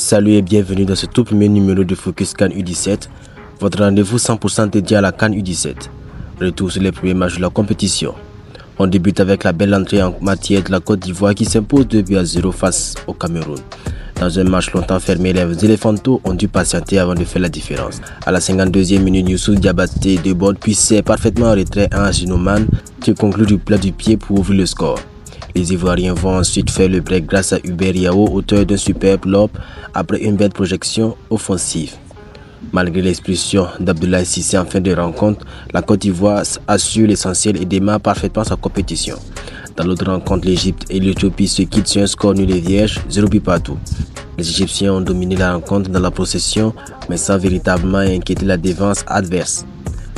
Salut et bienvenue dans ce tout premier numéro de Focus CAN U17, votre rendez-vous 100% dédié à la CAN U17. Retour sur les premiers matchs de la compétition. On débute avec la belle entrée en matière de la Côte d'Ivoire qui s'impose 2-0 face au Cameroun. Dans un match longtemps fermé, les éléphantaux ont dû patienter avant de faire la différence. À la 52e minute, Youssou Diabaté déborde puis sert parfaitement en retrait un Ginoman qui conclut du plat du pied pour ouvrir le score. Les Ivoiriens vont ensuite faire le break grâce à Hubert Yao, auteur d'un superbe lob après une belle projection offensive. Malgré l'expulsion d'Abdoulaye Cissé en fin de rencontre, la Côte d'Ivoire assure l'essentiel et démarre parfaitement sa compétition. Dans l'autre rencontre, l'Égypte et l'Éthiopie se quittent sur un score nul et vierge, 0 but partout. Les Égyptiens ont dominé la rencontre dans la possession, mais sans véritablement inquiéter la défense adverse.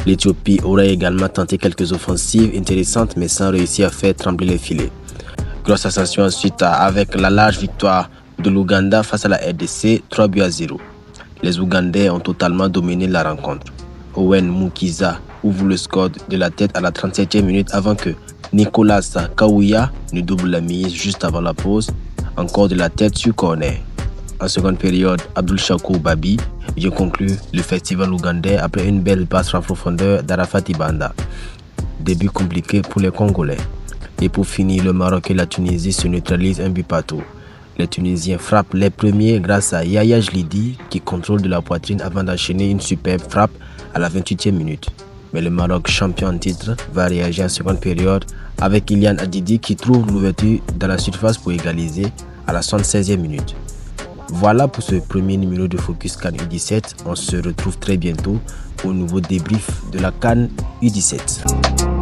L'Éthiopie aurait également tenté quelques offensives intéressantes, mais sans réussir à faire trembler les filets. Grosse ascension ensuite avec la large victoire de l'Ouganda face à la RDC, 3-0. Les Ougandais ont totalement dominé la rencontre. Owen Mukiza ouvre le score de la tête à la 37e minute avant que Nicolas Kawuya ne double la mise juste avant la pause, encore de la tête sur corner. En seconde période, Abdul Shakur Babi vient conclure le festival ougandais après une belle passe en profondeur d'Arafat Ibanda. Début compliqué pour les Congolais. Et pour finir, le Maroc et la Tunisie se neutralisent un but partout. Les Tunisiens frappent les premiers grâce à Yaya Jlidi qui contrôle de la poitrine avant d'enchaîner une superbe frappe à la 28e minute. Mais le Maroc, champion en titre, va réagir en seconde période avec Ilian Adidi qui trouve l'ouverture dans la surface pour égaliser à la 76e minute. Voilà pour ce premier numéro de Focus CAN U17. On se retrouve très bientôt pour un nouveau débrief de la CAN U17.